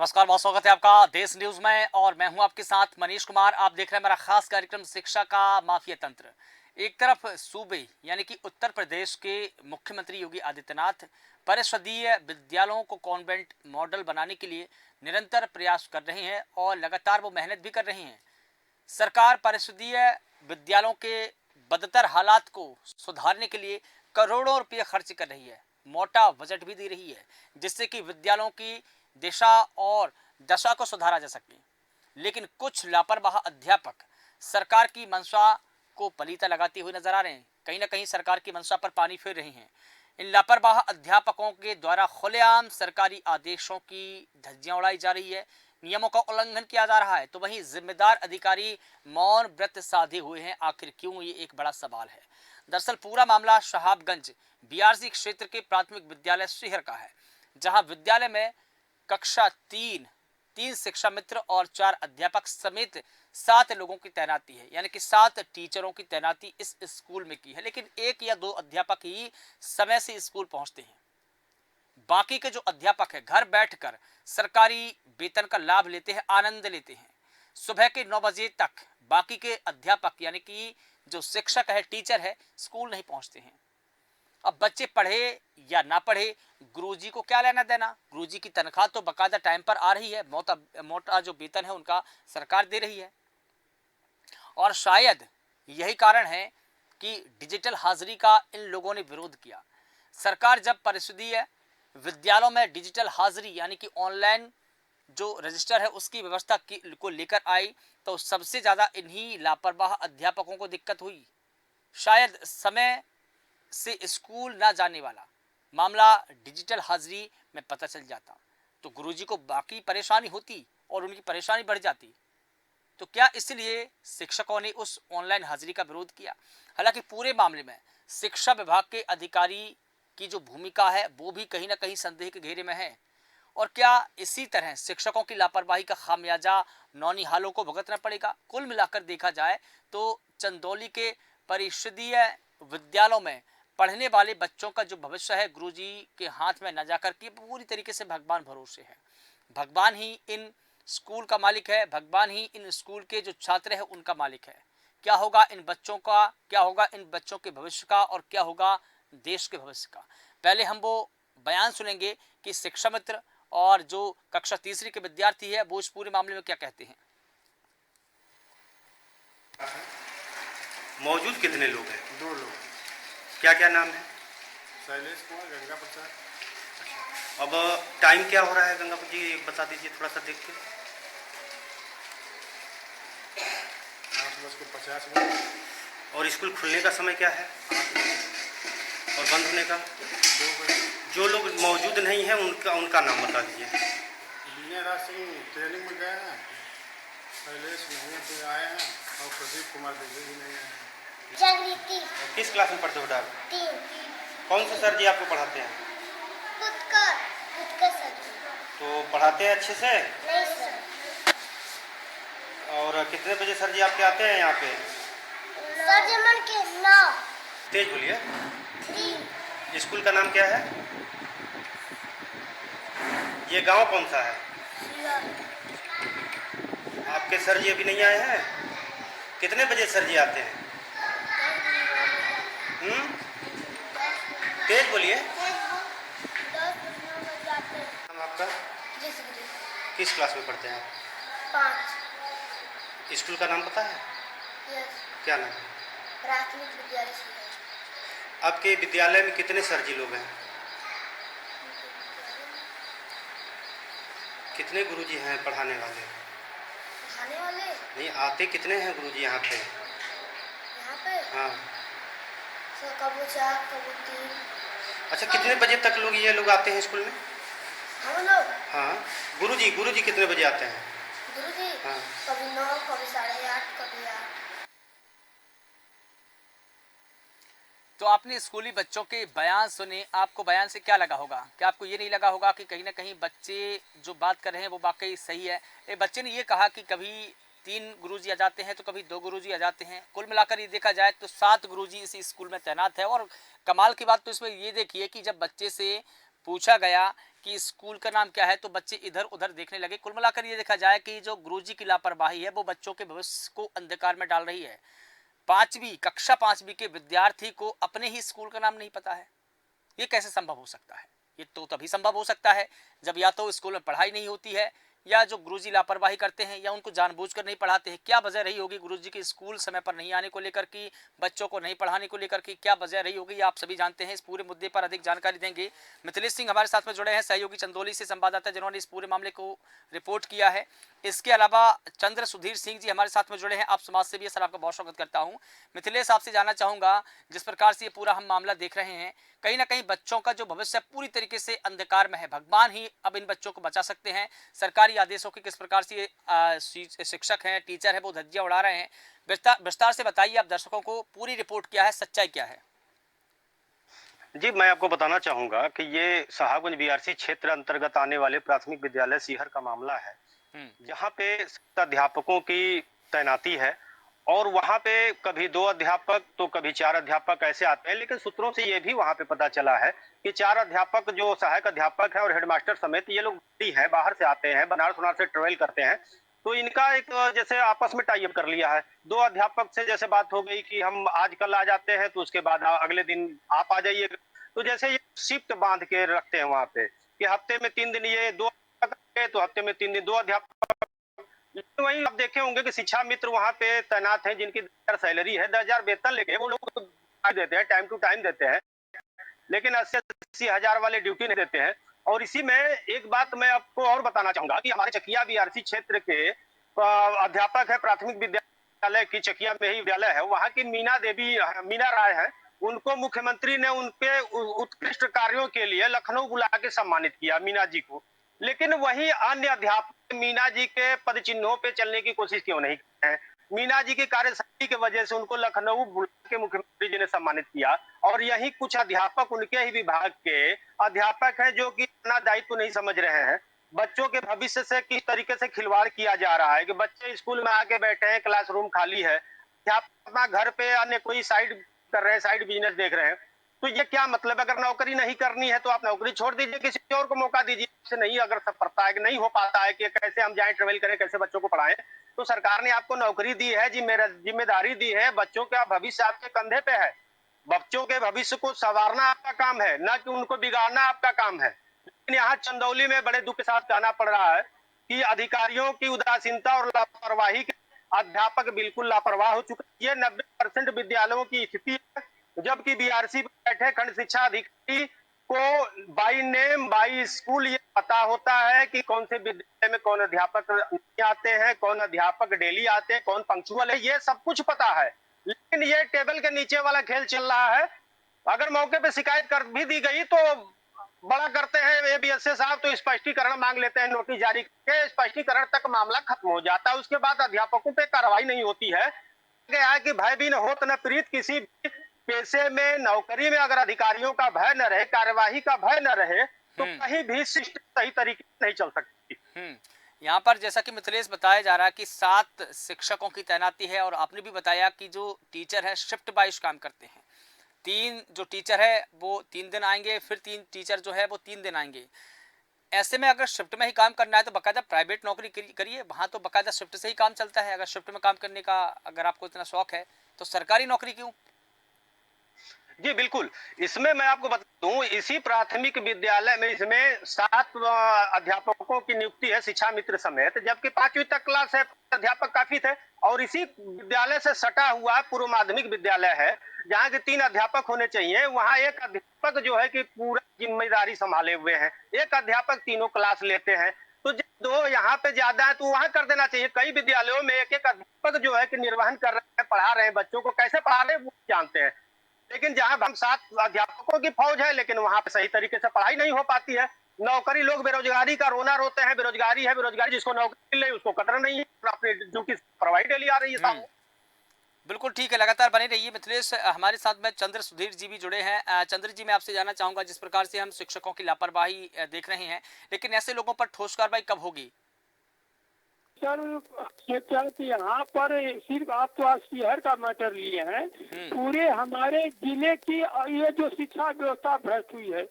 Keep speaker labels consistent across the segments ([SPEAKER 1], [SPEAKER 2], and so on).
[SPEAKER 1] नमस्कार, बहुत स्वागत है आपका देश न्यूज में और मैं हूं आपके साथ मनीष कुमार। आप देख रहे हैं मेरा खास कार्यक्रम शिक्षा का माफिया तंत्र। एक तरफ सूबे यानी कि उत्तर प्रदेश के मुख्यमंत्री योगी आदित्यनाथ परिषदीय विद्यालयों को कॉन्वेंट मॉडल बनाने के लिए निरंतर प्रयास कर रहे हैं और लगातार वो मेहनत भी कर रही हैं। सरकार परिषदीय विद्यालयों के बदतर हालात को सुधारने के लिए करोड़ों रुपये खर्च कर रही है, मोटा बजट भी दे रही है, जिससे कि विद्यालयों की दिशा और दशा को सुधारा जा सके। लेकिन कुछ लापरवाह अध्यापक सरकार की मंशा को पलीता लगाते हुए नजर आ रहे हैं। कहीं ना कहीं सरकार की मंशा पर पानी फेर रहे हैं। इन लापरवाह अध्यापकों के द्वारा खुलेआम सरकारी आदेशों की धज्जियां उड़ाई जा रही है, नियमों का उल्लंघन किया जा रहा है, तो वहीं जिम्मेदार अधिकारी मौन व्रत साधे हुए हैं। आखिर क्यों, ये एक बड़ा सवाल है। दरअसल पूरा मामला शहाबगंज बीआरसी क्षेत्र के प्राथमिक विद्यालय शहर का है, जहां विद्यालय में कक्षा तीन शिक्षा मित्र और 4 अध्यापक समेत 7 लोगों की तैनाती है, यानी कि 7 टीचरों की तैनाती इस स्कूल में की है। लेकिन 1 या 2 अध्यापक ही समय से स्कूल पहुंचते हैं। बाकी के जो अध्यापक है घर बैठकर सरकारी वेतन का लाभ लेते हैं, आनंद लेते हैं। सुबह के 9 बजे तक बाकी के अध्यापक यानी कि जो शिक्षक है, टीचर है, स्कूल नहीं पहुंचते हैं। अब बच्चे पढ़े या ना पढ़े, गुरुजी को क्या लेना देना। गुरुजी की तनख्वाह तो बकायदा टाइम पर आ रही है, मोटा जो वेतन है उनका सरकार दे रही है। और शायद यही कारण है कि डिजिटल हाजिरी का इन लोगों ने विरोध किया। सरकार जब परिषदीय विद्यालयों में डिजिटल हाजिरी यानी कि ऑनलाइन जो रजिस्टर है उसकी व्यवस्था को लेकर आई, तो सबसे ज्यादा इन्हीं लापरवाह अध्यापकों को दिक्कत हुई। शायद समय से स्कूल ना जाने वाला मामला डिजिटल हाजिरी में पता चल जाता तो गुरुजी को बाकी परेशानी होती और उनकी परेशानी बढ़ जाती। तो क्या इसलिए शिक्षकों ने उस ऑनलाइन हाजिरी का विरोध किया? हालांकि पूरे मामले में शिक्षा विभाग के अधिकारी की जो भूमिका है वो भी कहीं ना कहीं संदेह के घेरे में है। और क्या इसी तरह शिक्षकों की लापरवाही का खामियाजा नौनिहालों को भुगतना पड़ेगा? कुल मिलाकर देखा जाए तो चंदौली के परिषदीय विद्यालयों में पढ़ने वाले बच्चों का जो भविष्य है गुरुजी के हाथ में न जाकर के पूरी तरीके से भगवान भरोसे है। भगवान ही इन स्कूल का मालिक है, भगवान ही इन स्कूल के जो छात्र है उनका मालिक है। क्या होगा इन बच्चों का, क्या होगा इन बच्चों के भविष्य का और क्या होगा देश के भविष्य का? पहले हम वो बयान सुनेंगे कि शिक्षा मित्र और जो कक्षा तीसरी के विद्यार्थी है वो इस पूरे मामले में क्या कहते हैं।
[SPEAKER 2] मौजूद कितने लोग हैं?
[SPEAKER 3] 2 लोग।
[SPEAKER 2] क्या क्या नाम है?
[SPEAKER 3] शैलेश कुमार, गंगा प्रसाद।
[SPEAKER 2] अब टाइम क्या हो रहा है गंगा जी, बता दीजिए थोड़ा सा देख के।
[SPEAKER 3] 8:50।
[SPEAKER 2] और स्कूल खुलने का समय क्या है और बंद होने का?
[SPEAKER 3] 2 बजे।
[SPEAKER 2] जो लोग मौजूद नहीं हैं उनका नाम बता दीजिए।
[SPEAKER 3] विजय राज सिंह ट्रेनिंग में गए हैं, शैलेश नहीं पे आए हैं और प्रदीप कुमार देवी भी नहीं आए हैं।
[SPEAKER 4] जागृति
[SPEAKER 2] किस क्लास में पढ़ते हो बेटा?
[SPEAKER 4] 3।
[SPEAKER 2] कौन से सर जी आपको पढ़ाते हैं?
[SPEAKER 4] खुद का सर।
[SPEAKER 2] तो पढ़ाते हैं अच्छे से?
[SPEAKER 4] नहीं सर।
[SPEAKER 2] और कितने बजे सर जी आपके आते हैं यहाँ पे?
[SPEAKER 4] सर जमन के 9।
[SPEAKER 2] तेज बोलिए।
[SPEAKER 4] 3।
[SPEAKER 2] स्कूल का नाम क्या है? ये गांव कौन सा है? आपके सर जी अभी नहीं आए हैं? कितने बजे सर जी आते हैं? तेज बोलिए।
[SPEAKER 4] 10 बजे आते हैं।
[SPEAKER 2] हम आपका
[SPEAKER 4] जसगिरी
[SPEAKER 2] किस क्लास में पढ़ते हैं आप?
[SPEAKER 4] 5।
[SPEAKER 2] स्कूल का नाम पता है?
[SPEAKER 4] यस।
[SPEAKER 2] क्या नाम है?
[SPEAKER 4] प्राथमिक विद्यालय शहर।
[SPEAKER 2] आपके विद्यालय में कितने सर जी लोग हैं? कितने गुरुजी हैं पढ़ाने वाले?
[SPEAKER 4] पढ़ाने वाले
[SPEAKER 2] नहीं, आते कितने हैं गुरुजी यहाँ पे?
[SPEAKER 4] यहाँ पे
[SPEAKER 2] हाँ।
[SPEAKER 4] सर कबो 4 कबो 3।
[SPEAKER 2] अच्छा, कितने बजे तक ये लोग आते हैं स्कूल में?
[SPEAKER 4] हम लोग
[SPEAKER 2] हाँ, गुरुजी कितने बजे आते हैं?
[SPEAKER 4] गुरुजी
[SPEAKER 2] हाँ।
[SPEAKER 4] कभी 9 कभी 8:30 कभी 8।
[SPEAKER 1] तो आपने स्कूली बच्चों के बयान सुने, आपको बयान से क्या लगा होगा? क्या आपको ये नहीं लगा होगा कि कहीं ना कहीं बच्चे जो बात कर रहे हैं वो वाकई सही है? एक बच्चे ने ये कहा कि कभी 3 गुरुजी आ जाते हैं तो कभी 2 गुरुजी आ जाते हैं। कुल मिलाकर ये देखा जाए तो 7 गुरुजी इस स्कूल में तैनात है। और कमाल की बात तो इसमें ये देखिए कि जब बच्चे से पूछा गया कि स्कूल का नाम क्या है तो बच्चे इधर उधर देखने लगे। कुल मिलाकर ये देखा जाए कि जो गुरुजी की लापरवाही है वो बच्चों के भविष्य को अंधकार में डाल रही है। कक्षा पांचवी के विद्यार्थी को अपने ही स्कूल का नाम नहीं पता है। ये कैसे संभव हो सकता है? ये तो तभी संभव हो सकता है जब या तो स्कूल में पढ़ाई नहीं होती है, या जो गुरुजी लापरवाही करते हैं, या उनको जानबूझकर नहीं पढ़ाते हैं। क्या वजह रही होगी गुरुजी की स्कूल समय पर नहीं आने को लेकर की, बच्चों को नहीं पढ़ाने को लेकर की, क्या वजह रही होगी, आप सभी जानते हैं। इस पूरे मुद्दे पर अधिक जानकारी देंगे मिथिलेश सिंह हमारे साथ में जुड़े हैं, सहयोगी चंदौली से संवाददाता जिन्होंने इस पूरे मामले को रिपोर्ट किया है। इसके अलावा चंद्र सुधीर सिंह जी हमारे साथ में जुड़े हैं, आप समाज से भी सर आपका बहुत स्वागत करता हूं। मिथिलेश, आपसे जानना चाहूंगा, जिस प्रकार से ये पूरा हम मामला देख रहे हैं, कहीं ना कहीं बच्चों का जो भविष्य पूरी तरीके से अंधकार में है। भगवान ही अब इन बच्चों को बचा सकते हैं। सरकारी आदेशों के किस प्रकार से शिक्षक हैं, टीचर है, वो धज्जियां उड़ा रहे हैं। विस्तार से बताइए आप दर्शकों को, पूरी रिपोर्ट क्या है, सच्चाई क्या है?
[SPEAKER 2] जी, मैं आपको बताना चाहूंगा कि ये साहबगंज बीआरसी क्षेत्र अंतर्गत आने वाले प्राथमिक विद्यालय सीहर का मामला है, जहाँ पे 7 अध्यापकों की तैनाती है और वहाँ पे कभी 2 अध्यापक तो कभी 4 अध्यापक ऐसे आते हैं। लेकिन सूत्रों से ये भी वहाँ पे पता चला है कि 4 अध्यापक जो सहायक अध्यापक है और हेडमास्टर समेत ये लोग हैं, बाहर से आते हैं, बनारस से ट्रेवल करते हैं। तो इनका एक जैसे आपस में टाई अप कर लिया है। 2 अध्यापक से जैसे बात हो गई कि हम आज कल आ जाते हैं, तो उसके बाद अगले दिन आप आ जाइए। तो जैसे ये शिफ्ट बांध के रखते हैं वहाँ पे कि हफ्ते में 3 दिन ये 2 अध्यापक, तो हफ्ते में 3 दिन 2 अध्यापक। लेकिन वहीं आप देखे होंगे कि शिक्षा मित्र वहाँ पे तैनात हैं, जिनकी 10,000 सैलरी है, 10,000 वेतन लेके वो लोग देते हैं, टाइम टू टाइम देते हैं, लेकिन 80-80 हजार वाले ड्यूटी नहीं देते हैं। और इसी में एक बात मैं आपको और बताना चाहूंगा कि हमारे चकिया बीआरसी क्षेत्र के अध्यापक है, प्राथमिक विद्यालय की चकिया में ही विद्यालय है, वहाँ की मीना राय है। उनको मुख्यमंत्री ने उनके उत्कृष्ट कार्यों के लिए लखनऊ बुला के सम्मानित किया, मीना जी को। लेकिन वही अन्य अध्यापक मीना जी के पद चिन्हों पे चलने की कोशिश क्यों नहीं करते हैं? मीना जी की कार्यशैली की वजह से उनको लखनऊ बुला के मुख्यमंत्री जी ने सम्मानित किया, और यही कुछ अध्यापक उनके ही विभाग के अध्यापक हैं जो कि अपना दायित्व नहीं समझ रहे हैं। बच्चों के भविष्य से किस तरीके से खिलवाड़ किया जा रहा है कि बच्चे स्कूल में आके बैठे हैं, क्लासरूम खाली है, अध्यापक अपना घर पे अन्य कोई साइड कर रहे हैं, साइड बिजनेस देख रहे हैं। तो ये क्या मतलब? अगर नौकरी नहीं करनी है तो आप नौकरी छोड़ दीजिए, किसी और को मौका दीजिए। आपसे नहीं अगर सब पड़ता है कि नहीं हो पाता है कि कैसे हम जाएं, ट्रेवल करें, कैसे बच्चों को पढ़ाएं, तो सरकार ने आपको नौकरी दी है, जिम्मेदारी दी है, बच्चों का भविष्य आपके कंधे पे है। बच्चों के भविष्य को संवारना आपका काम है, ना कि उनको बिगाड़ना आपका काम है। लेकिन यहाँ चंदौली में बड़े दुख के साथ कहना पड़ रहा है कि अधिकारियों की उदासीनता और लापरवाही के अध्यापक बिल्कुल लापरवाह हो चुके हैं। ये 90% विद्यालयों की स्थिति है, जबकि बीआरसी बैठे खंड शिक्षा अधिकारी को बाई नेम बाई स्कूल ये पता होता है कि कौन से विद्यालय में कौन अध्यापक नहीं आते हैं, कौन अध्यापक डेली आते हैं, कौन पंक्चुअल है, ये सब कुछ पता है। लेकिन ये टेबल के नीचे वाला खेल चल रहा है। अगर मौके पे शिकायत कर भी दी गई तो बड़ा करते हैं एबीएसए साहब, तो स्पष्टीकरण मांग लेते हैं, नोटिस जारी करके स्पष्टीकरण तक मामला खत्म हो जाता है। उसके बाद अध्यापकों पे कार्रवाई नहीं होती है। क्या है कि भय भी न होत न प्रीत, किसी भी पेशे में, नौकरी में अगर अधिकारियों का भय न रहे, कार्यवाही का भय न रहे, तो कहीं भी सिस्टम सही तरीके से नहीं चल सकती।
[SPEAKER 1] यहाँ पर जैसा कि मिथिलेश बताया जा रहा है कि 7 शिक्षकों की तैनाती है, और आपने भी बताया कि जो टीचर है शिफ्ट वाइज काम करते हैं। 3 जो टीचर है वो 3 दिन आएंगे, फिर 3 टीचर जो है वो 3 दिन आएंगे। ऐसे में अगर शिफ्ट में ही काम करना है तो बाकायदा प्राइवेट नौकरी करिए, वहाँ तो बाकायदा शिफ्ट से ही काम चलता है। अगर शिफ्ट में काम करने का अगर आपको इतना शौक है तो सरकारी नौकरी क्यों?
[SPEAKER 2] जी बिल्कुल, इसमें मैं आपको बता दूं, इसी प्राथमिक विद्यालय में इसमें 7 अध्यापकों की नियुक्ति है शिक्षा मित्र समेत, जबकि 5वीं तक क्लास है, अध्यापक काफी थे। और इसी विद्यालय से सटा हुआ पूर्व माध्यमिक विद्यालय है, जहाँ के 3 अध्यापक होने चाहिए। वहाँ एक अध्यापक जो है कि पूरा जिम्मेदारी संभाले हुए हैं, एक अध्यापक तीनों क्लास लेते हैं। तो जब 2 यहाँ पे ज्यादा है तो वहाँ कर देना चाहिए। कई विद्यालयों में एक अध्यापक जो है कि निर्वहन कर रहे हैं, पढ़ा रहे हैं, बच्चों को कैसे पढ़ा रहे हैं वो जानते हैं। लेकिन जहां हम 7 अध्यापकों की फौज है, लेकिन वहां पे सही तरीके से पढ़ाई नहीं हो पाती है। नौकरी, लोग बेरोजगारी का रोना रोते हैं, बेरोजगारी है, बेरोजगारी, जिसको नौकरी मिल रही उसको कदर नहीं है, अपने ड्यूटी प्रोवाइड डेली आ रही है सामने।
[SPEAKER 1] बिल्कुल ठीक है, लगातार बने रहिए मिथिलेश। हमारे साथ में चंद्र सुधीर जी भी जुड़े हैं। चंद्र जी, मैं आपसे जानना चाहूंगा, जिस प्रकार से हम शिक्षकों की लापरवाही देख रहे हैं, लेकिन ऐसे लोगों पर ठोस कार्रवाई कब होगी?
[SPEAKER 5] सर यहाँ पर सिर्फ आप तो आज शहर का मैटर लिए हैं, पूरे हमारे जिले की ये जो शिक्षा व्यवस्था भ्रष्ट हुई है,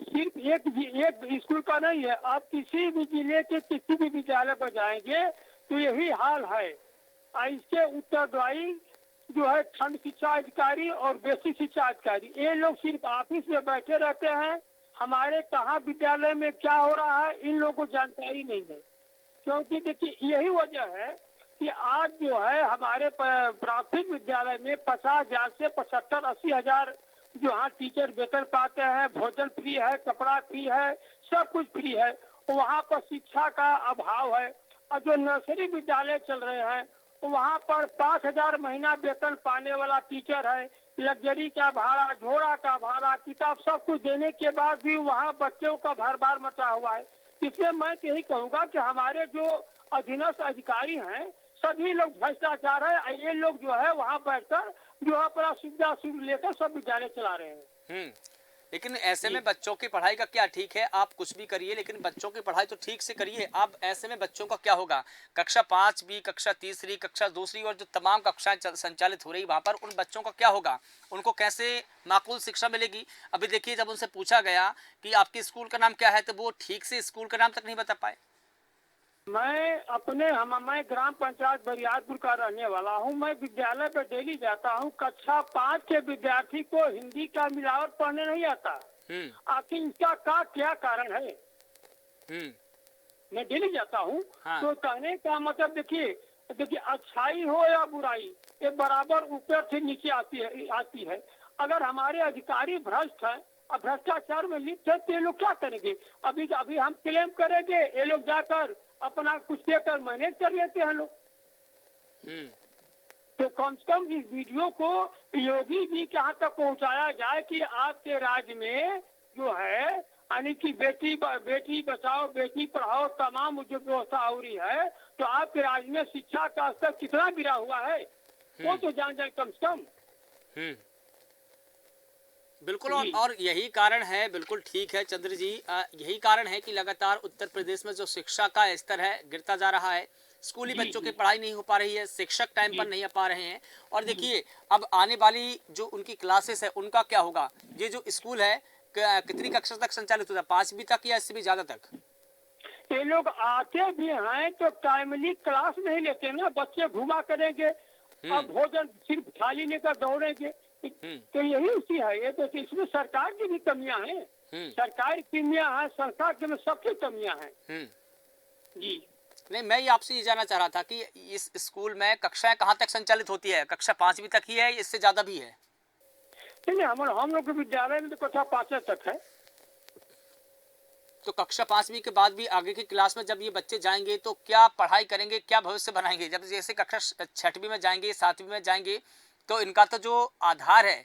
[SPEAKER 5] सिर्फ एक स्कूल का नहीं है, आप किसी भी जिले के किसी भी विद्यालय पर जाएंगे तो यही हाल है। इसके उत्तरदायी जो है खंड शिक्षा अधिकारी और बेसिक शिक्षा अधिकारी, ये लोग सिर्फ ऑफिस में बैठे रहते हैं। हमारे कहाँ विद्यालय में क्या हो रहा है इन लोगों को जानकारी नहीं है। क्योंकि देखिए यही वजह है कि आज जो है हमारे प्राथमिक विद्यालय में 50,000 से 75-80,000 जो हाँ टीचर वेतन पाते हैं, भोजन फ्री है, कपड़ा फ्री है, सब कुछ फ्री है। वहाँ पर शिक्षा का अभाव है। और जो नर्सरी विद्यालय चल रहे हैं वहाँ पर 5,000 महीना वेतन पाने वाला टीचर है। लग्जरी का भाड़ा, झोड़ा का भाड़ा, किताब सब कुछ देने के बाद भी वहाँ बच्चों का भर बार मचा हुआ है। इसलिए मैं यही कहूँगा कि हमारे जो अधीनस्थ अधिकारी हैं सभी लोग भ्रष्टाचार है। ये लोग जो है वहाँ बैठकर जो है अपना सुविधा लेकर सब विद्यालय चला रहे हैं।
[SPEAKER 1] लेकिन ऐसे में बच्चों की पढ़ाई का क्या ठीक है, आप कुछ भी करिए लेकिन बच्चों की पढ़ाई तो ठीक से करिए। अब ऐसे में बच्चों का क्या होगा, कक्षा 5 भी, कक्षा तीसरी, कक्षा दूसरी और जो तमाम कक्षाएं संचालित हो रही वहां पर उन बच्चों का क्या होगा, उनको कैसे माकूल शिक्षा मिलेगी। अभी देखिए जब उनसे पूछा गया कि आपके स्कूल का नाम क्या है तो वो ठीक से स्कूल का नाम तक नहीं बता पाए।
[SPEAKER 5] मैं ग्राम पंचायत बरियारपुर का रहने वाला हूँ। मैं विद्यालय पे डेली जाता हूँ। कक्षा 5 के विद्यार्थी को हिंदी का मिलावट पढ़ने नहीं आता। आखिर इसका क्या कारण है? मैं डेली जाता हूँ। हाँ। तो कहने का मतलब देखिए अच्छाई हो या बुराई ये बराबर ऊपर से नीचे आती है। अगर हमारे अधिकारी भ्रष्ट है और भ्रष्टाचार में लिप्त है तो ये लोग क्या करेंगे? अभी हम क्लेम करेंगे, ये लोग जाकर अपना कुछ देकर मैनेज कर लेते हैं लोग। तो कम से कम इस वीडियो को योगी जी के यहाँ तक पहुँचाया जाए कि आपके राज्य में जो है यानी कि बेटी बचाओ बेटी पढ़ाओ तमाम जो व्यवस्था हो रही है, तो आपके राज्य में शिक्षा का स्तर कितना गिरा हुआ है वो तो जान जाए कम से कम।
[SPEAKER 1] बिल्कुल। और यही कारण है, बिल्कुल ठीक है चंद्र जी, यही कारण है कि लगातार उत्तर प्रदेश में जो शिक्षा का स्तर है गिरता जा रहा है। स्कूली बच्चों की पढ़ाई नहीं हो पा रही है, शिक्षक टाइम पर नहीं आ पा रहे हैं। और देखिए अब आने वाली जो उनकी क्लासेस है उनका क्या होगा। ये जो स्कूल है कितनी कक्षा तक संचालित होता है, 5वीं तक या इससे भी ज्यादा तक?
[SPEAKER 5] ये लोग आते भी हैं तो टाइमली क्लास नहीं लेते ना, बच्चे घुमा करेंगे और भोजन सिर्फ थाली लेकर दौड़ेंगे। तो यही उसी है। ये तो इसमें सरकार की भी कमियां हैं। सरकार की कमियां हैं, संस्था में सबकी कमियां हैं। जी
[SPEAKER 1] नहीं, मैं ये आपसे ये जानना चाह रहा था कि इस स्कूल में कक्षाएं कहाँ तक संचालित होती है? कक्षा 5वीं तक ही है, इससे ज्यादा भी है?
[SPEAKER 5] नहीं, हम लोग के विद्यालय में तो कक्षा 5 तक है।
[SPEAKER 1] तो कक्षा 5वीं के बाद भी आगे की क्लास में जब ये बच्चे जाएंगे तो क्या पढ़ाई करेंगे, क्या भविष्य बनाएंगे? जब जैसे कक्षा 6वीं में जाएंगे, 7वीं में जाएंगे तो इनका तो जो आधार है,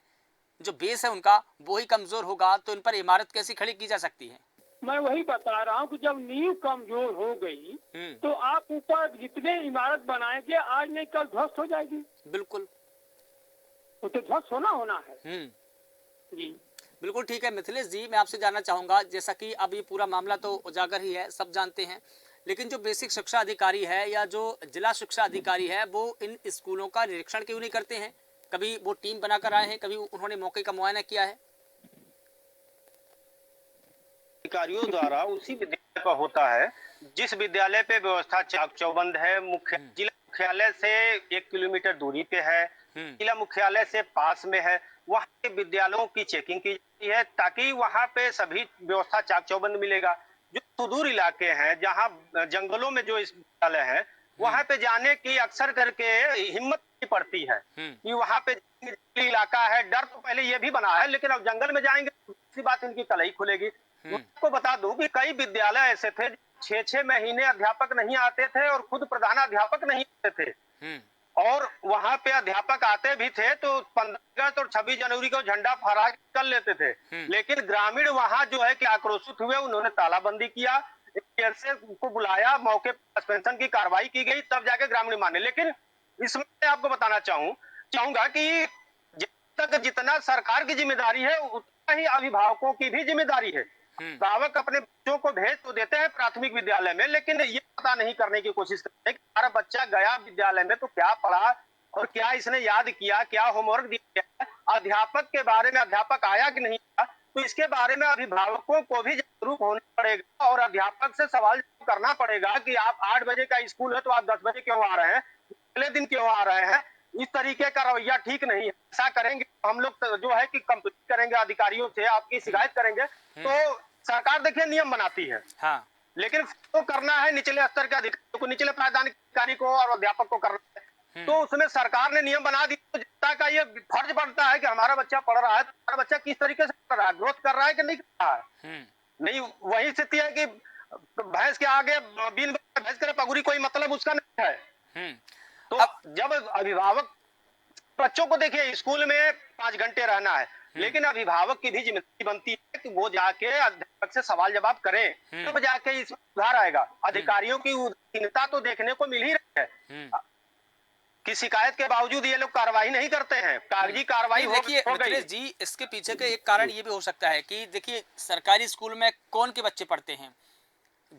[SPEAKER 1] जो बेस है उनका, वो ही कमजोर होगा। तो इन पर इमारत कैसी खड़ी की जा सकती है?
[SPEAKER 5] मैं वही बता रहा हूँ कि जब नींव कमजोर हो गई तो आप ऊपर जितने इमारत बनाएंगे आज नहीं कल ध्वस्त हो जाएगी।
[SPEAKER 1] बिल्कुल,
[SPEAKER 5] वो तो ध्वस्त होना है। जी
[SPEAKER 1] बिल्कुल ठीक है। मिथिलेश जी, मैं आपसे जानना चाहूंगा, जैसा कि अब ये पूरा मामला तो उजागर ही है, सब जानते हैं, लेकिन जो बेसिक शिक्षा अधिकारी है या जो जिला शिक्षा अधिकारी है वो इन स्कूलों का निरीक्षण क्यों नहीं करते हैं? कभी वो टीम बनाकर आए हैं, कभी उन्होंने मौके का मुआयना किया है?
[SPEAKER 2] अधिकारियों द्वारा उसी विद्यालय का होता है जिस विद्यालय पे व्यवस्था चाक चौबंद है। जिला मुख्यालय से 1 किलोमीटर दूरी पे है, जिला मुख्यालय से पास में है। वहाँ के विद्यालयों की चेकिंग की जाती है ताकि वहाँ पे सभी व्यवस्था चाक चौबंद मिलेगा। जो सुदूर इलाके हैं, जहाँ जंगलों में जो इस विद्यालय है, वहाँ पे जाने की अक्सर करके हिम्मत नहीं पड़ती है कि वहाँ पे इलाका है। डर तो पहले ये भी बना है, लेकिन अब जंगल में जाएंगे तो इसी बात इनकी कलई खुलेगी। मैं आपको बता दूं कि कई विद्यालय ऐसे थे 6-6 महीने अध्यापक नहीं आते थे और खुद प्रधानाध्यापक नहीं आते थे। और वहां पे अध्यापक आते भी थे तो 15 अगस्त और 26 जनवरी को झंडा फहरा कर लेते थे। लेकिन ग्रामीण वहां जो है कि आक्रोशित हुए, उन्होंने तालाबंदी किया, को बुलाया, मौके पर सस्पेंशन की कार्रवाई की गई, तब जाके ग्रामीण माने। लेकिन इसमें मैं आपको बताना चाहूंगा कि जब तक जितना सरकार की जिम्मेदारी है उतना ही अभिभावकों की भी जिम्मेदारी है। अभिभावक अपने बच्चों को भेज तो देते हैं प्राथमिक विद्यालय में, लेकिन ये पता नहीं करने की कोशिश करते हैं कि हमारा बच्चा गया विद्यालय में तो क्या पढ़ा और क्या इसने याद किया, क्या होमवर्क दिया। अध्यापक के बारे में, अध्यापक आया कि नहीं आया, तो इसके बारे में अभिभावकों को भी जागरूक होना पड़ेगा और अध्यापक से सवाल करना पड़ेगा कि आप 8 बजे का स्कूल है तो आप 10 बजे क्यों आ रहे हैं, अगले दिन क्यों आ रहे हैं। इस तरीके का रवैया ठीक नहीं है। ऐसा करेंगे हम लोग जो है कि कंप्लेंट करेंगे अधिकारियों से, आपकी शिकायत करेंगे। तो सरकार देखिए नियम बनाती है,
[SPEAKER 1] हाँ
[SPEAKER 2] लेकिन तो करना है निचले स्तर के अधिकारियों को, निचले पायदान के अधिकारी को और अध्यापक को करना है। तो उसमें सरकार ने नियम बना दिया, तो जनता का ये फर्ज बनता है कि हमारा बच्चा पढ़ रहा है तो हमारा बच्चा किस तरीके से पढ़ रहा है, ग्रोथ कर रहा है कि नहीं कर रहा है। नहीं वही स्थिति है कि भैंस के आगे बिन भैंस करे पगुरी, कोई मतलब उसका नहीं है। तो जब अभिभावक बच्चों को देखिए स्कूल में 5 घंटे रहना है, लेकिन अभिभावक की भी जिम्मेदारी बनती है कि वो जाके अध्यापक से सवाल जवाब करें, तब जाके इसमें सुधार आएगा। अधिकारियों की उदासीनता तो देखने को मिल ही रही है कि शिकायत के बावजूद ये लोग कार्रवाई नहीं करते हैं, कागजी कार्रवाई हो
[SPEAKER 1] देखिए
[SPEAKER 2] गई।
[SPEAKER 1] मिथिलेश जी, इसके पीछे का एक कारण ये भी हो सकता है कि देखिए सरकारी स्कूल में कौन के बच्चे पढ़ते हैं,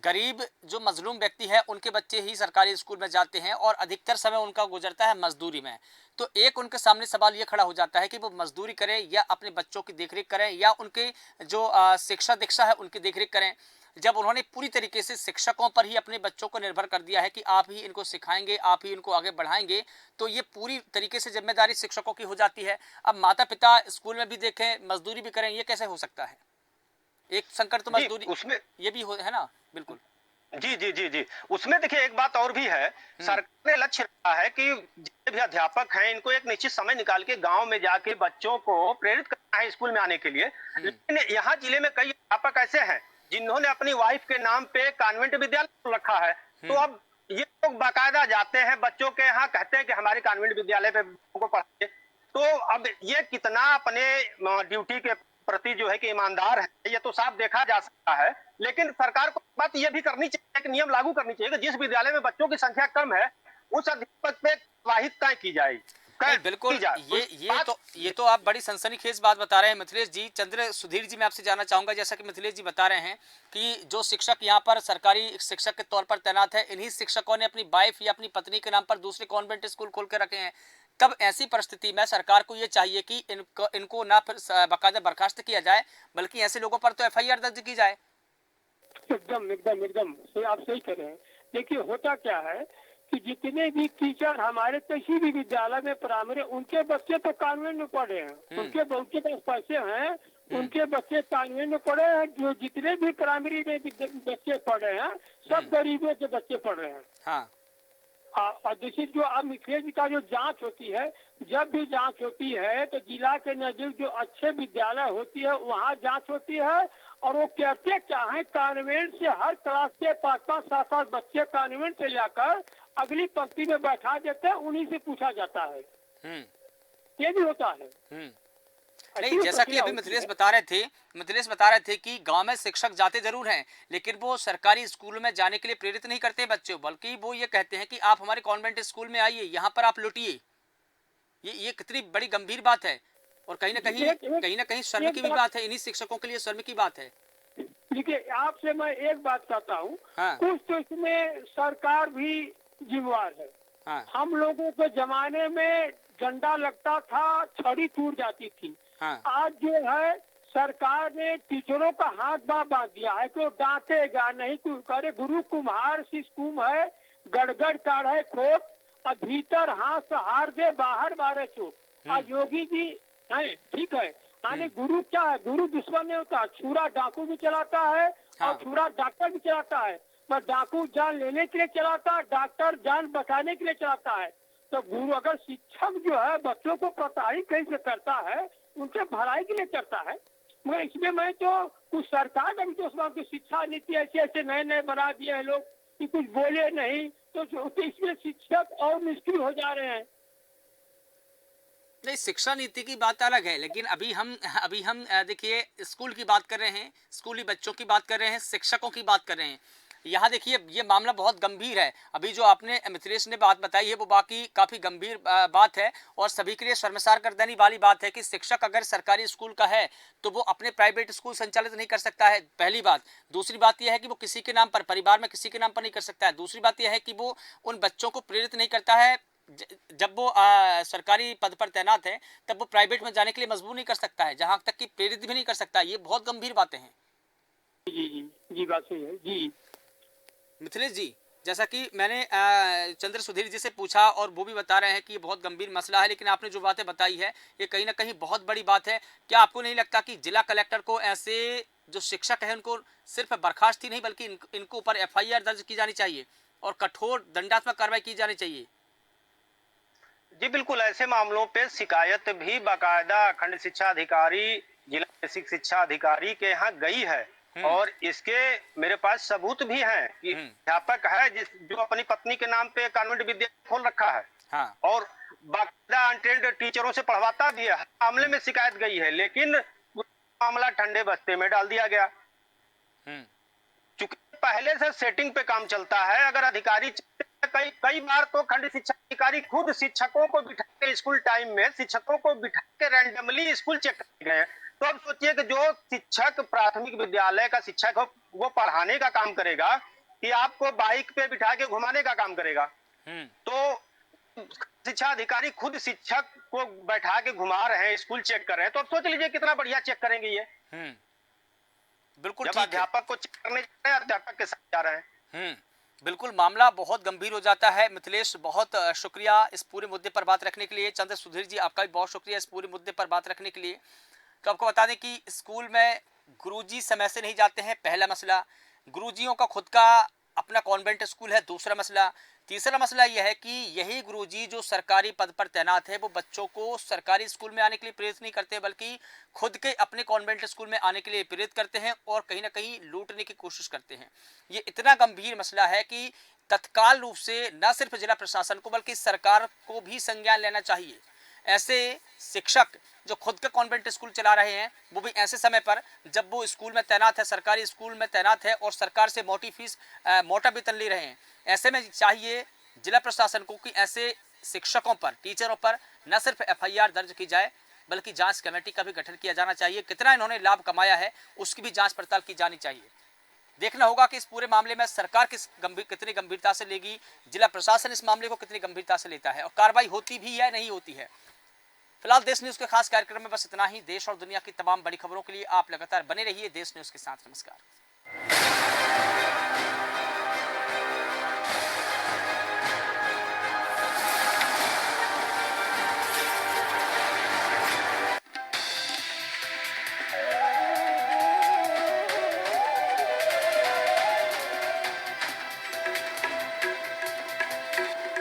[SPEAKER 1] गरीब जो मजलूम व्यक्ति है उनके बच्चे ही सरकारी स्कूल में जाते हैं और अधिकतर समय उनका गुजरता है मजदूरी में। तो एक उनके सामने सवाल ये खड़ा हो जाता है कि वो मजदूरी करें या अपने बच्चों की देखरेख करें या उनके जो शिक्षा दीक्षा है उनकी देखरेख करें। जब उन्होंने पूरी तरीके से शिक्षकों पर ही अपने बच्चों को निर्भर कर दिया है कि आप ही इनको सिखाएंगे, आप ही इनको आगे बढ़ाएंगे, तो ये पूरी तरीके से जिम्मेदारी शिक्षकों की हो जाती है। अब माता पिता स्कूल में भी देखें, मजदूरी भी करें, ये कैसे हो सकता है? एक संकट तो मजदूरी
[SPEAKER 2] उसमें
[SPEAKER 1] ये भी है ना। बिल्कुल
[SPEAKER 2] जी जी जी जी, उसमें देखिए एक बात और भी है, सरकार ने लक्ष्य रखा है कि जितने भी अध्यापक हैं इनको एक निश्चित समय निकाल के गांव में जाके बच्चों को प्रेरित करना है स्कूल में आने के लिए। लेकिन यहाँ जिले में कई अध्यापक ऐसे हैं जिन्होंने अपनी वाइफ के नाम पे कॉन्वेंट विद्यालय रखा है। तो अब ये लोग बाकायदा जाते हैं बच्चों के यहाँ, कहते हैं कि हमारे कॉन्वेंट विद्यालय पे बच्चों को पढ़ाइए। तो अब ये कितना अपने ड्यूटी के प्रति जो है कि ईमानदार है, ये तो साफ देखा जा सकता है। लेकिन सरकार को बात ये भी करनी चाहिए कि नियम लागू करनी चाहिए कि जिस विद्यालय में बच्चों की संख्या कम है उस अध्यापक पे कार्रवाई तय की जाए।
[SPEAKER 1] बिल्कुल ये तो आप बड़ी सनसनीखेज बात बता रहे हैं मिथिलेश जी। चंद्र सुधीर जी, मैं आपसे जानना चाहूंगा, जैसा कि मिथिलेश जी बता रहे हैं कि जो शिक्षक यहाँ पर सरकारी शिक्षक के तौर पर तैनात है, इन्हीं शिक्षकों ने अपनी वाइफ या अपनी पत्नी के नाम पर दूसरे कॉन्वेंट स्कूल खोल के रखे हैं। तब ऐसी परिस्थिति में सरकार को ये चाहिए कि इनको ना फिर बाकायदा बर्खास्त किया जाए, बल्कि ऐसे लोगों पर तो FIR दर्ज की जाए।
[SPEAKER 5] एकदम एकदम एकदम आप सही कह रहे हैं। देखिए होता क्या है कि जितने भी टीचर हमारे किसी भी विद्यालय में प्राइमरी, उनके बच्चे तो कॉन्वेंट में पढ़े हैं, उनके पास पैसे हैं, उनके बच्चे कॉन्वेंट में पढ़े हैं। जो जितने भी प्राइमरी में बच्चे पढ़े हैं सब गरीबों के बच्चे पढ़ रहे हैं।
[SPEAKER 1] हाँ।
[SPEAKER 5] और जैसे जो अब मिथिलेश जी का जो जांच होती है, जब भी जांच होती है तो जिला के नजदीक जो अच्छे विद्यालय होती है वहाँ जांच होती है। और वो कहते क्या है, कॉन्वेंट से हर क्लास के 5-5 7-7 बच्चे कॉन्वेंट से लाकर अगली पंक्ति में बैठा देते हैं, उन्हीं से पूछा जाता है। ये भी होता है।
[SPEAKER 1] नहीं, जैसा कि अभी मिथिलेश बता रहे थे कि गांव में शिक्षक जाते जरूर हैं, लेकिन वो सरकारी स्कूल में जाने के लिए प्रेरित नहीं करते बच्चों, बल्कि वो ये कहते हैं कि आप हमारे कॉन्वेंट स्कूल में आइए, यहाँ पर आप लौटिए। ये कितनी बड़ी गंभीर बात है और कहीं ना कहीं शर्म की भी बात है, इन्हीं शिक्षकों के लिए शर्म की बात है।
[SPEAKER 5] देखिए आपसे मैं एक बात कहता हूँ,
[SPEAKER 1] हाँ।
[SPEAKER 5] कुछ तो इसमें सरकार भी जिम्मेवार है।
[SPEAKER 1] हाँ।
[SPEAKER 5] हम लोगों के जमाने में डंडा लगता था, छड़ी टूट जाती थी।
[SPEAKER 1] हाँ।
[SPEAKER 5] आज जो है सरकार ने टीचरों का हाथ बांध दिया है कि डांटेगा नहीं, करे गुरु कुम्हार शिष्कुम है, गड़गड़ काढ़े खोट, और भीतर हाथ हार दे बाहर मारे चोट। आज योगी जी है, ठीक है, यानी गुरु क्या है, गुरु दुश्मन नहीं होता। छुरा डाकू भी चलाता है। हाँ। और छुरा डॉक्टर भी चलाता है। पर डाकू जान लेने के लिए चलाता है, डॉक्टर जान बचाने के लिए चलाता है। तो गुरु अगर शिक्षक जो है बच्चों को प्रताड़ित कैसे करता है, उनके भलाई के लिए करता है। मगर इसमें मैं तो कुछ सरकार का भी दोष मानती हूँ, शिक्षा नीति ऐसे नए बना दिए हैं लोग कि कुछ बोले नहीं, तो इसमें शिक्षक और मुश्किल हो जा रहे हैं।
[SPEAKER 1] नहीं, शिक्षा नीति की बात अलग है, लेकिन अभी हम देखिए स्कूल की बात कर रहे हैं, स्कूली बच्चों की बात कर रहे हैं, शिक्षकों की बात कर रहे हैं। यहाँ देखिए ये मामला बहुत गंभीर है। अभी जो आपने मिथिलेश ने बात बताई है वो बाकी काफ़ी गंभीर बात है और सभी के लिए शर्मसार कर देने वाली बात है कि शिक्षक अगर सरकारी स्कूल का है तो वो अपने प्राइवेट स्कूल संचालित नहीं कर सकता है, पहली बात। दूसरी बात यह है कि वो किसी के नाम पर, परिवार में किसी के नाम पर नहीं कर सकता है। दूसरी बात यह है कि वो उन बच्चों को प्रेरित नहीं करता है जब वो सरकारी पद पर तैनात है तब वो प्राइवेट में जाने के लिए मजबूर नहीं कर सकता है, जहां तक कि प्रेरित भी नहीं कर सकता। ये बहुत गंभीर बातें हैं।
[SPEAKER 5] जी जी जी, बात सही है जी।
[SPEAKER 1] मिथिलेश जी, जैसा कि मैंने चंद्र सुधीर जी से पूछा और वो भी बता रहे हैं कि ये बहुत गंभीर मसला है, लेकिन आपने जो बातें बताई है ये कहीं ना कहीं बहुत बड़ी बात है। क्या आपको नहीं लगता कि जिला कलेक्टर को ऐसे जो शिक्षक हैं उनको सिर्फ बर्खास्त ही नहीं बल्कि इनको ऊपर एफआईआर दर्ज की जानी चाहिए और कठोर दंडात्मक कार्रवाई की जानी चाहिए?
[SPEAKER 2] जी बिल्कुल, ऐसे मामलों पे शिकायत भी बाकायदा खंड शिक्षा अधिकारी, जिला बेसिक शिक्षा अधिकारी के यहाँ गई है और इसके मेरे पास सबूत भी हैं कि अध्यापक है जो अपनी पत्नी के नाम पे कॉन्वेंट विद्यालय खोल रखा है।
[SPEAKER 1] हाँ।
[SPEAKER 2] और बाकायदा अनट्रेंड टीचरों से पढ़वाता भी है। मामले में शिकायत गई है, लेकिन मामला ठंडे बस्ते में डाल दिया गया। चूंकि पहले से सेटिंग पे काम चलता है, अगर अधिकारी कई कई बार तो खंड शिक्षा अधिकारी खुद शिक्षकों को बिठा के स्कूल टाइम में शिक्षकों को बिठा के रैंडमली स्कूल चेक कर गए। तो अब सोचिए कि जो शिक्षक प्राथमिक विद्यालय का शिक्षक हो वो पढ़ाने का काम करेगा कि आपको बाइक पे बिठा के घुमाने का काम करेगा। तो शिक्षा अधिकारी खुद शिक्षक को बैठा के घुमा रहे हैं, स्कूल चेक कर रहे हैं, तो अब सोच लीजिए कितना बढ़िया चेक करेंगे ये।
[SPEAKER 1] बिल्कुल
[SPEAKER 2] जब
[SPEAKER 1] ठीक है।
[SPEAKER 2] अध्यापक को चेक करने जा रहे हैं, अध्यापक के साथ जा रहे हैं।
[SPEAKER 1] बिल्कुल, मामला बहुत गंभीर हो जाता है। मिथिलेश, बहुत शुक्रिया इस पूरे मुद्दे पर बात रखने के लिए। चंद्र सुधीर जी, आपका भी बहुत शुक्रिया इस पूरे मुद्दे पर बात रखने के लिए। तो आपको बता दें कि स्कूल में गुरुजी समय से नहीं जाते हैं, पहला मसला। गुरुजियों का खुद का अपना कॉन्वेंट स्कूल है, दूसरा मसला। तीसरा मसला यह है कि यही गुरुजी जो सरकारी पद पर तैनात है वो बच्चों को सरकारी स्कूल में आने के लिए प्रेरित नहीं करते, बल्कि खुद के अपने कॉन्वेंट स्कूल में आने के लिए प्रेरित करते हैं और कहीं ना कहीं लूटने की कोशिश करते हैं। ये इतना गंभीर मसला है कि तत्काल रूप से न सिर्फ जिला प्रशासन को बल्कि सरकार को भी संज्ञान लेना चाहिए। ऐसे शिक्षक जो खुद का कॉन्वेंट स्कूल चला रहे हैं, वो भी ऐसे समय पर जब वो स्कूल में तैनात है, सरकारी स्कूल में तैनात है और सरकार से मोटी फीस मोटा वेतन ले रहे हैं। ऐसे में चाहिए जिला प्रशासन को कि ऐसे शिक्षकों पर, टीचरों पर न सिर्फ एफआईआर दर्ज की जाए बल्कि जांच कमेटी का भी गठन किया जाना चाहिए। कितना इन्होंने लाभ कमाया है उसकी भी जांच पड़ताल की जानी चाहिए। देखना होगा कि इस पूरे मामले में सरकार कितनी गंभीरता से लेगी, जिला प्रशासन इस मामले को कितनी गंभीरता से लेता है और कार्रवाई होती भी है नहीं होती है। फिलहाल देश न्यूज के खास कार्यक्रम में बस इतना ही। देश और दुनिया की तमाम बड़ी खबरों के लिए आप लगातार बने रहिए देश न्यूज के साथ। नमस्कार।